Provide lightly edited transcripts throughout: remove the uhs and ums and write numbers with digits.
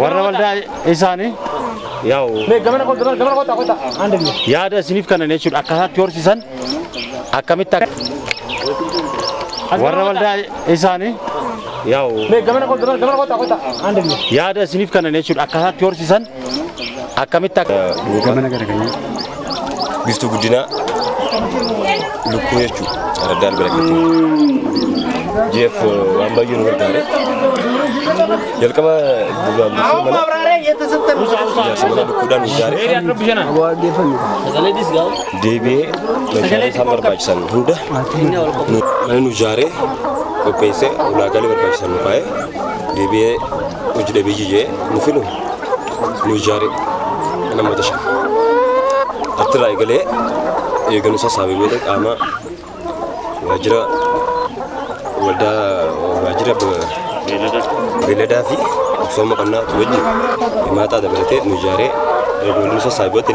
warra waldaa isaanii yaa'u yaada isiniif kanan jechuudha akkaataa horsiisan akkamitti warra waldaa isaanii yaa'u yaada isiniif kanan jechuudha akkaataa horsiisan akkamitti Bistu guddina lukkuu jechuudha Araddaan Barakatu jeef waan baay'ee nu gargaare jalqaba mana lukkuudhaan ijaare deebi'ee meeshaalee isaan barbaachisan hunda mana nu ijaare qopheessee ulaagaalee barbaachisan nu kaa'ee deebi'ee hojii dhabeeyyii jee nu filu nu ijaare namoota shan attirraa eegalee eeganu sassaabee booda qaama waajjira waldaa waajjira beeladaa fi sooma qonnaa wajjin himaataa dabalatee nu ijaaree waliin sassaabee booda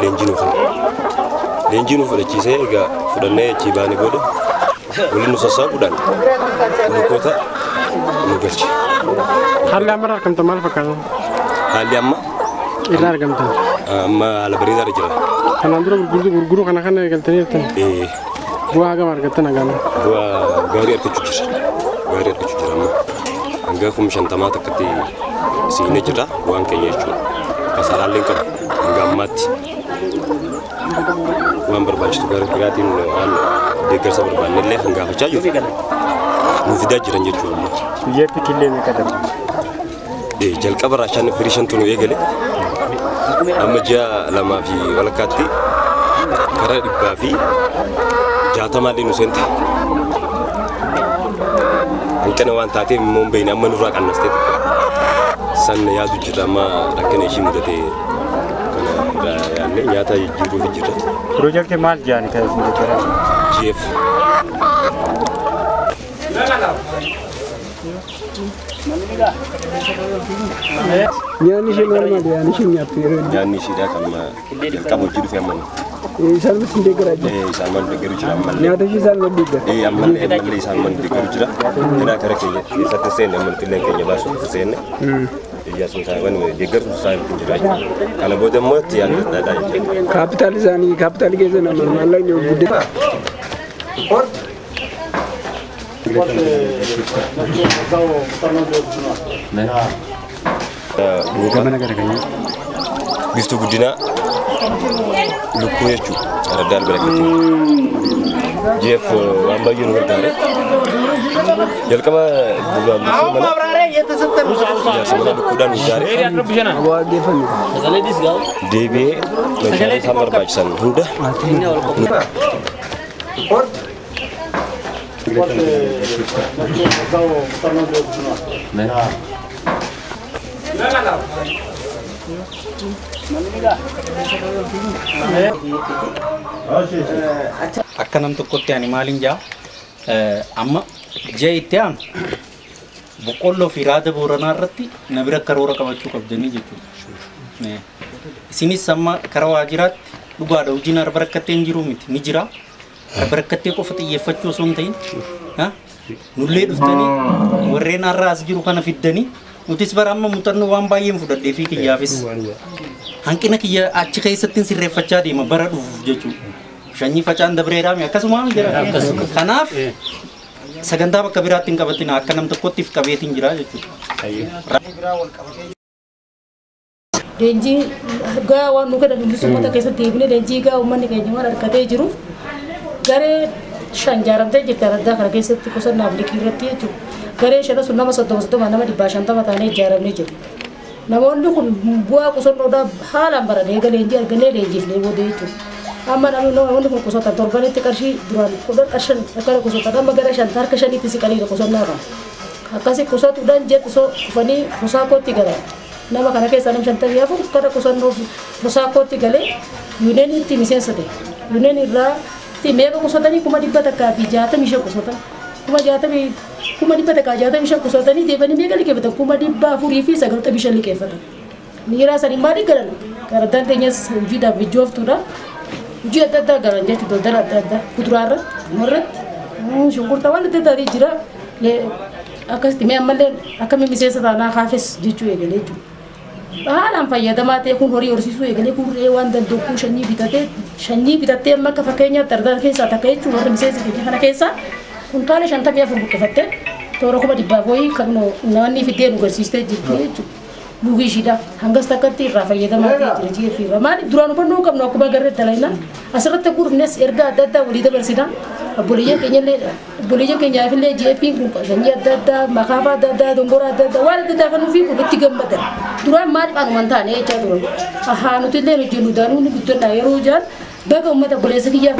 leenjii nu fudhachiisee egaa fudhannee achii baanee booda waliin nu sassaabuudhaan lukkoota nu galche. Haalli amma argamtan maal fakkaata? Haalli amma irraa argamtan? Amma haala bareedaarra jira. Kanaan dura gurguruu kana eegaltanii jirtan? Bu'aa hagam argattan hagam? Bu'aa gaarii argachuu jira. Gaarii argachuu jira amma. Hanga 50,000 takkatti siinee jira waan keenya jechuudha. Kasaraallee qabu hanga ammaatti waan barbaachisu gaarii biraatiin waan deeggarsa barbaannellee hangaafachaa jiru. Nu fidaa jiran jechuudha amma. Biyyeetti killee meeqa darba? Jalqaba raashaan firii shantu nu eegale. Amma ji'a 2 fi walakkaatti karaa 160 nu seente. Hanqina waan taateef immoo hin beekne amma nurraa qannastee san yaadu jira amma rakkina ishii mudatee kana yaadne nyaata jijjiiruuf jira. Piroojeektii maal jedhani kan isin jechuudha? GF. Nyaanni ishee maal maali? Nyaanni ishee nyaattu yeroo inni? Nyaanni isheedhaa kan jalqaba hojii dhufee amma isaan isin deeggaraa jira? Isaan mana deeggaru jira ammallee. Nyaata ishee isaan mana deeggara? Ammallee isaan mana deeggaru jira. Kanaa kara keenya keessatti seenne amantii keenya baasuuf seenne. Iyyaasuun isaan deeggarsu isaan jira. Kana booda immoo itti yaadataadha jechuudha. Kaapitaali isaanii kaapitaali keessa nama maallaqni guddata. Bistu guddina lukkuu jechuudha Araddaan Barakatu jeef waan baay'ee nu gargaare jalqaba mana lukkuudhaan ijaare deebi'ee meeshaalee isaan barbaachisan hunda akka nam tokkotti ani maaliin jaa amma jee itti aanu boqqolloo fi raada booranaa irratti na bira karoora qabachuu qabdanii jechuudha. Isinis amma karaa waajjiraatti dhugaadha hojiin arba rakkattee hin jiru miti ni jira. Arba rakkattee qofa xiyyeeffachuu osoo hin ta'in nullee dhuftanii warreen har'a as jiru kana fiddanii nutis bara amma muuxannoo waan baay'een fudhadhee fi kiyyaafis hanqina kiyya achi keessatti sirreeffachaa deema bara dhufuuf jechuudha. Shanyii facaan dabreedhaami akkasuma jira. Kanaaf sagantaa bakka biraatti hin qabatin akka nam tokkottiif qabeetiin jira jechuudha. Leenjii gaa waan nu gadha bilisummaa keessatti eebine leenjii gaa uummanni keenya waan argatee jiru garee 5 jaaramtee jirti Araddaa kana keessatti qusannaaf liqii irratti jechuudha. Garee 5 sun nama 30 nama 150 taanee ijaaramnee jiru. Namoonni kun bu'aa qusannoodhaaf haalaan baran eega leenjii argannee leenjiif boodee jechuudha. Amma namoonni kun qusatan torbanitti qarshii duraan 15 akkana qusatan amma gara 5 harka 5tti siqanii qusannaa kan. Akkasii qusatuudhaan jetti soo dhufanii qusaakootti galan. Nama kana keessa nam 54 kada qusannoo qusaakootti galee yuuneenitti miseensa ta'e. Yuuneen irraa meeqa qusatanii 165 qusatan. 165 qusatanii deebanii meeqa liqeeffatan 400 fi 95 liqeeffatan. Miiraa sanii maali galan? Garaddaan teenyas hojiidhaaf bijjooftuudha. Hojii adda addaa galan jechuudha daldala adda addaa kuduraa irratti shunkurtaa waan adda addaa jira. Akkasitti mee ammallee akkamiin miseensa taanaa kaafes jechuu eegalee jiru. haalaan fayyadamaa ta'e kun horii horsiisuu eegalee kun re'ee waan danda'u shanii bitatee amma akka fakkeenyaatti dardara keessaa takka jechuun warri miseensa keenya kana keessaa kuntaala 54 buqqifattee toora 100 wayii kan naanni fiddee nu garsiistee jirti jechuudha. Bugi shida hangas takkatti irraa fayyadamaa jira jechuudha. Maaliif duraan hubannoo qabnu akkuma agarree dalaynaa asirratti gurfnes erga adda addaa walii dabarsina. Obboleeyyan keenyaaf illee jeefiin kun shanii adda addaa makaafa adda addaa dongora adda addaa waan adda addaa kanuufi kun itti gammadan. Duraan maaliif anumaan taane jechaa turan. Ahaa nuti illee hojjennu daanuu ni guddannaa yeroo jaan baga uummata obboleessa kiyyaaf.